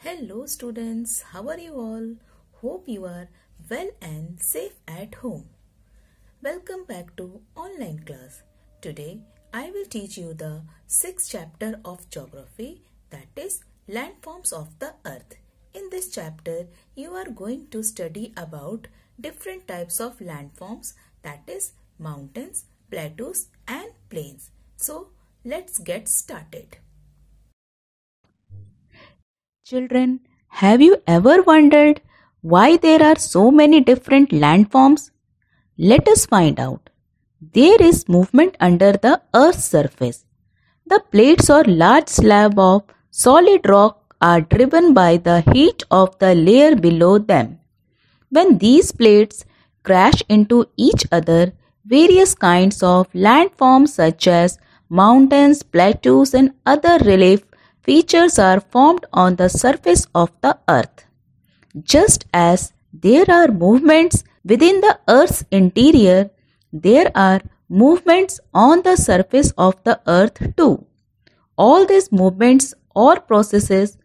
Hello students, how are you all? Hope you are well and safe at home. Welcome back to online class. Today I will teach you the 6th chapter of geography, that is landforms of the earth. In this chapter you are going to study about different types of landforms, that is mountains, plateaus and plains. So let's get started. Children, have you ever wondered why there are so many different landforms? Let us find out. There is movement under the Earth's surface. The plates or large slabs of solid rock are driven by the heat of the layer below them. When these plates crash into each other, various kinds of landforms such as mountains, plateaus and other relief features are formed on the surface of the earth. Just as there are movements within the earth's interior, there are movements on the surface of the earth too. All these movements or processes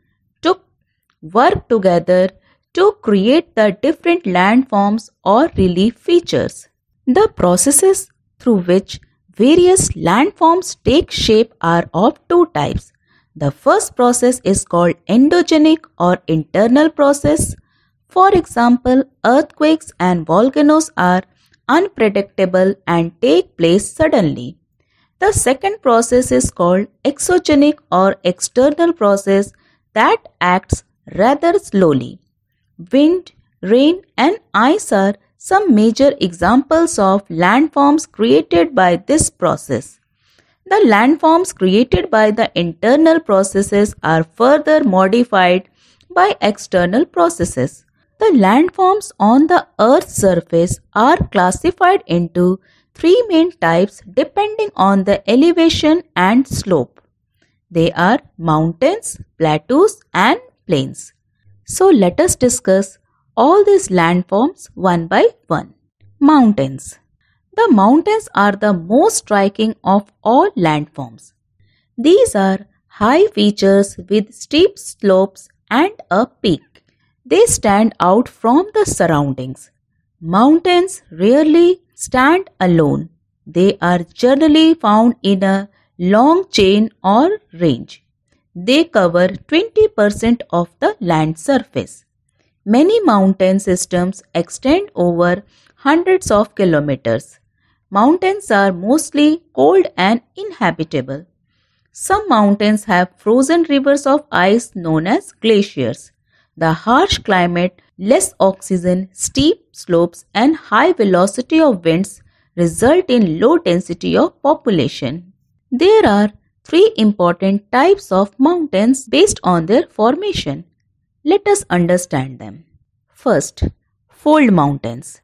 work together to create the different landforms or relief features. The processes through which various landforms take shape are of two types. The first process is called endogenic or internal process. For example, earthquakes and volcanoes are unpredictable and take place suddenly. The second process is called exogenic or external process that acts rather slowly. Wind, rain and ice are some major examples of landforms created by this process. The landforms created by the internal processes are further modified by external processes. The landforms on the Earth's surface are classified into three main types depending on the elevation and slope. They are mountains, plateaus and plains. So let us discuss all these landforms one by one. Mountains. The mountains are the most striking of all landforms. These are high features with steep slopes and a peak. They stand out from the surroundings. Mountains rarely stand alone. They are generally found in a long chain or range. They cover 20% of the land surface. Many mountain systems extend over hundreds of kilometers. Mountains are mostly cold and inhabitable. Some mountains have frozen rivers of ice known as glaciers. The harsh climate, less oxygen, steep slopes and high velocity of winds result in low density of population. There are three important types of mountains based on their formation. Let us understand them. First, fold mountains.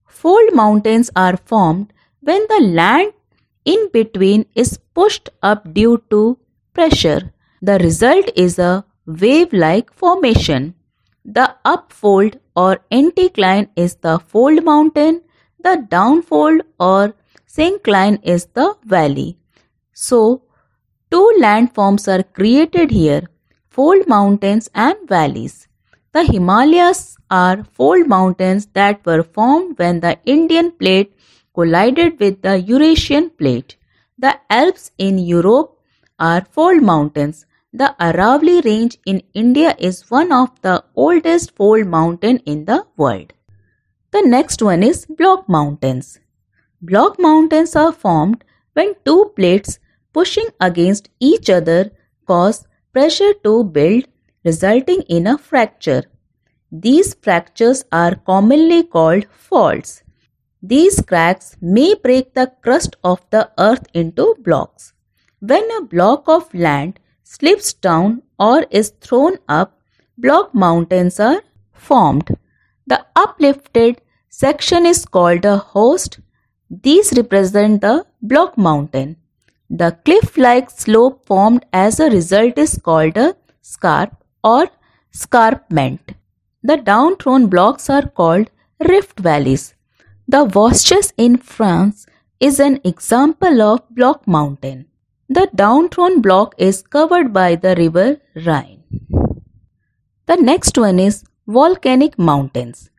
Fold mountains are formed when the land in between is pushed up due to pressure. The result is a wave-like formation. The upfold or anticline is the fold mountain. The downfold or syncline is the valley. So, two landforms are created here, fold mountains and valleys. The Himalayas are fold mountains that were formed when the Indian plate collided with the Eurasian plate. The Alps in Europe are fold mountains. The Aravalli range in India is one of the oldest fold mountains in the world. The next one is block mountains. Block mountains are formed when two plates pushing against each other cause pressure to build, resulting in a fracture. These fractures are commonly called faults. These cracks may break the crust of the earth into blocks. When a block of land slips down or is thrown up, block mountains are formed. The uplifted section is called a host. These represent the block mountain. The cliff-like slope formed as a result is called a scarp or scarpment. The down-thrown blocks are called rift valleys. The Vosges in France is an example of block mountain. The down-thrown block is covered by the river Rhine. The next one is volcanic mountains.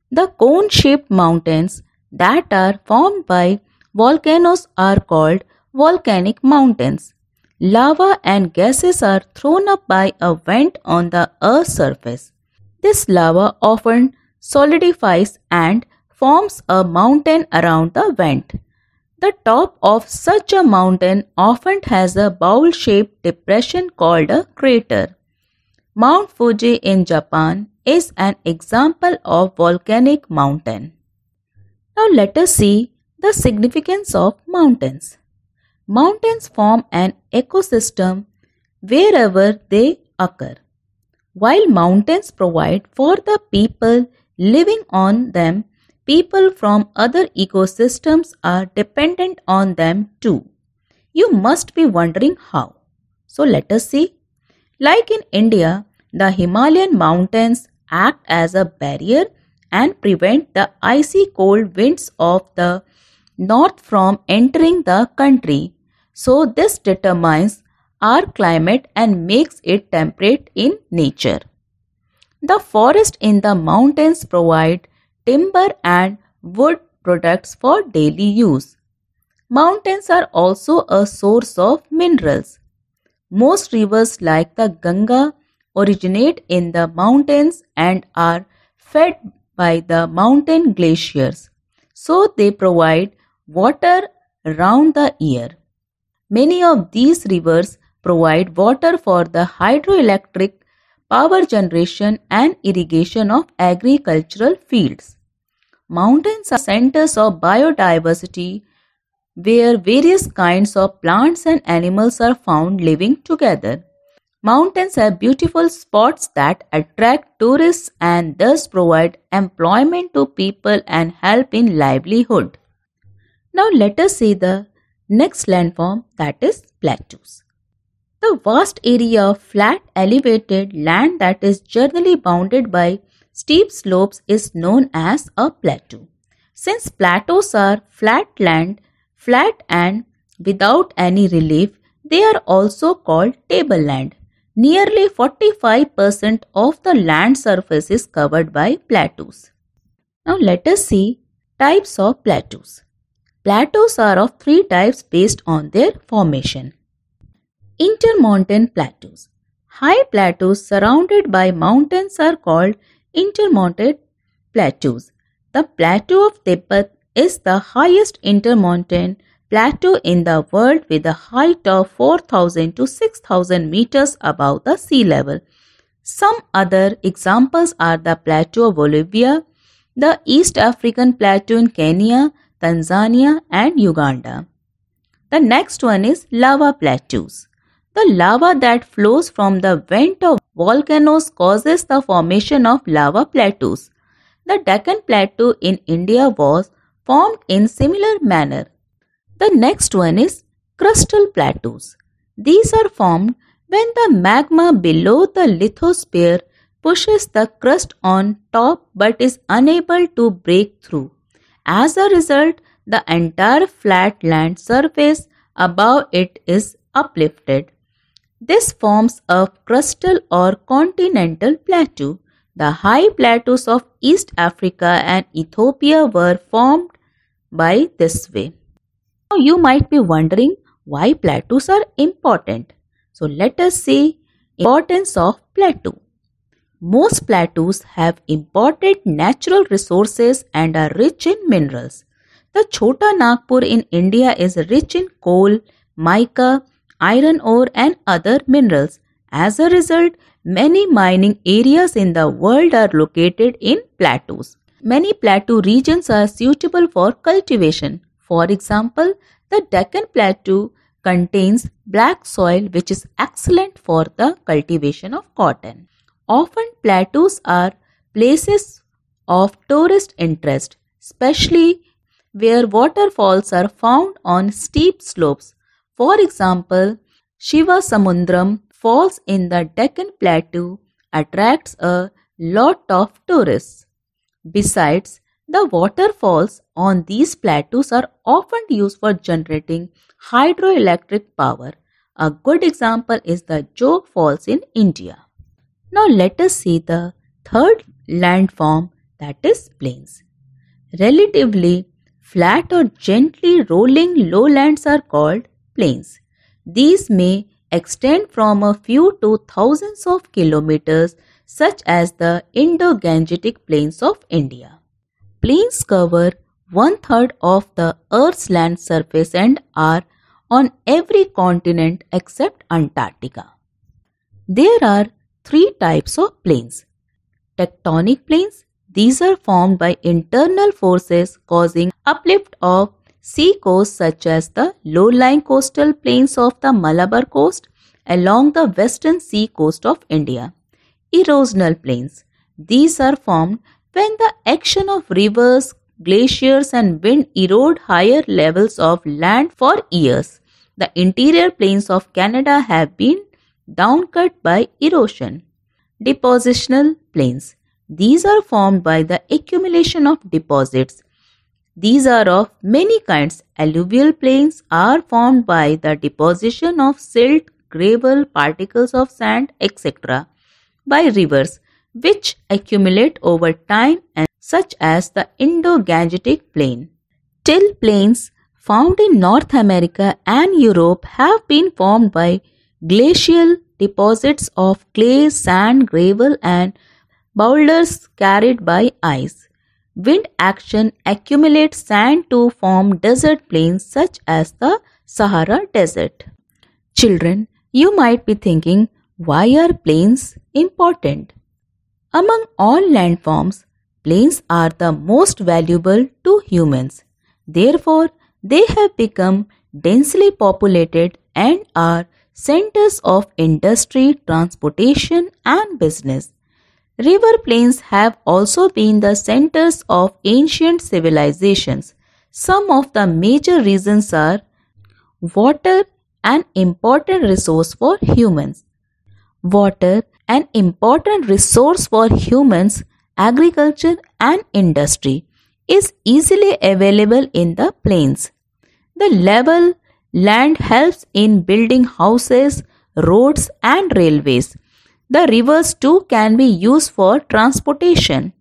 The cone-shaped mountains that are formed by volcanoes are called volcanic mountains. Lava and gases are thrown up by a vent on the Earth's surface. This lava often solidifies and forms a mountain around the vent. The top of such a mountain often has a bowl-shaped depression called a crater. Mount Fuji in Japan is an example of volcanic mountain. Now let us see the significance of mountains. Mountains form an ecosystem wherever they occur. While mountains provide for the people living on them, people from other ecosystems are dependent on them too. You must be wondering how. So let us see. Like in India, the Himalayan mountains act as a barrier and prevent the icy cold winds of the north from entering the country. So this determines our climate and makes it temperate in nature. The forests in the mountains provide timber and wood products for daily use. Mountains are also a source of minerals. Most rivers like the Ganga originate in the mountains and are fed by the mountain glaciers, so they provide water round the year. Many of these rivers provide water for the hydroelectric power generation and irrigation of agricultural fields. Mountains are centers of biodiversity where various kinds of plants and animals are found living together. Mountains have beautiful spots that attract tourists and thus provide employment to people and help in livelihood. Now let us see the next landform, that is plateaus. The vast area of flat elevated land that is generally bounded by steep slopes is known as a plateau. Since plateaus are flat land, flat and without any relief, they are also called tableland. Nearly 45% of the land surface is covered by plateaus. Now let us see types of plateaus. Plateaus are of three types based on their formation. Intermontane plateaus. High plateaus surrounded by mountains are called intermontane plateaus. The plateau of Tibet is the highest intermontane plateau in the world with a height of 4,000 to 6,000 meters above the sea level. Some other examples are the plateau of Bolivia, the East African plateau in Kenya, Tanzania and Uganda. The next one is lava plateaus. The lava that flows from the vent of volcanoes causes the formation of lava plateaus. The Deccan Plateau in India was formed in similar manner. The next one is crustal plateaus. These are formed when the magma below the lithosphere pushes the crust on top but is unable to break through. As a result, the entire flat land surface above it is uplifted. This forms a crustal or continental plateau. The high plateaus of East Africa and Ethiopia were formed by this way. Now you might be wondering why plateaus are important. So let us see importance of plateau. Most plateaus have important natural resources and are rich in minerals. The Chota Nagpur in India is rich in coal, mica, iron ore and other minerals. As a result, many mining areas in the world are located in plateaus. Many plateau regions are suitable for cultivation. For example, the Deccan Plateau contains black soil which is excellent for the cultivation of cotton. Often plateaus are places of tourist interest, especially where waterfalls are found on steep slopes. For example, Shivasamudram Falls in the Deccan Plateau attracts a lot of tourists. Besides, the waterfalls on these plateaus are often used for generating hydroelectric power. A good example is the Jog Falls in India. Now let us see the third landform, that is plains. Relatively flat or gently rolling lowlands are called plains. These may extend from a few to thousands of kilometers, such as the Indo-Gangetic Plains of India. Plains cover one-third of the Earth's land surface and are on every continent except Antarctica. There are three types of plains. Tectonic plains. These are formed by internal forces causing uplift of sea coasts such as the low-lying coastal plains of the Malabar coast along the western sea coast of India. Erosional plains. These are formed when the action of rivers, glaciers and wind erode higher levels of land for years. The interior plains of Canada have been downcut by erosion. Depositional plains. These are formed by the accumulation of deposits. These are of many kinds. Alluvial plains are formed by the deposition of silt, gravel, particles of sand, etc. by rivers which accumulate over time, and such as the Indo-Gangetic Plain. Till plains found in North America and Europe have been formed by glacial deposits of clay, sand, gravel and boulders carried by ice. Wind action accumulates sand to form desert plains such as the Sahara Desert. Children, you might be thinking, why are plains important? Among all landforms, plains are the most valuable to humans. Therefore, they have become densely populated and are centers of industry, transportation and business. River plains have also been the centers of ancient civilizations. Some of the major reasons are water, an important resource for humans. Water, an important resource for humans, agriculture and industry, is easily available in the plains. The level land helps in building houses, roads and railways. The rivers too can be used for transportation.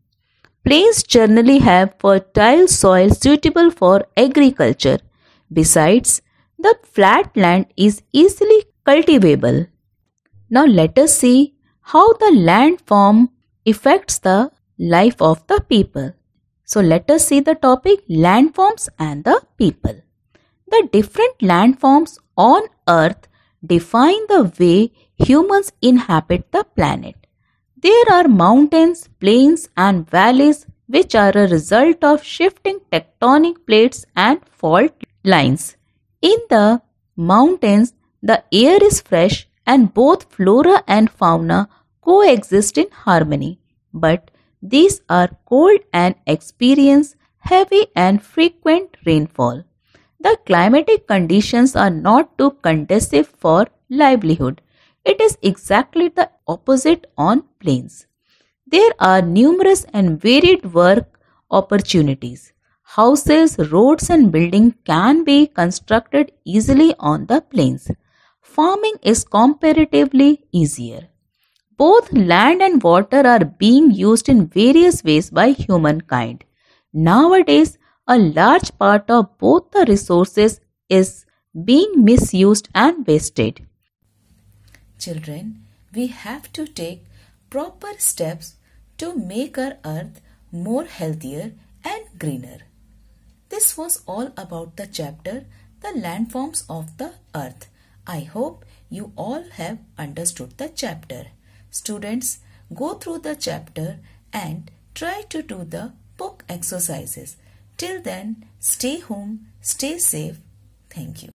Plains generally have fertile soil suitable for agriculture. Besides, the flat land is easily cultivable. Now let us see how the landform affects the life of the people. So let us see the topic landforms and the people. The different landforms on Earth define the way humans inhabit the planet. There are mountains, plains and valleys which are a result of shifting tectonic plates and fault lines. In the mountains, the air is fresh and both flora and fauna coexist in harmony. But these are cold and experience heavy and frequent rainfall. The climatic conditions are not too conducive for livelihood. It is exactly the opposite on plains. There are numerous and varied work opportunities. Houses, roads and buildings can be constructed easily on the plains. Farming is comparatively easier. Both land and water are being used in various ways by humankind. Nowadays, a large part of both the resources is being misused and wasted. Children, we have to take proper steps to make our earth more healthier and greener. This was all about the chapter, The Landforms of the Earth. I hope you all have understood the chapter. Students, go through the chapter and try to do the book exercises. Till then, stay home, stay safe. Thank you.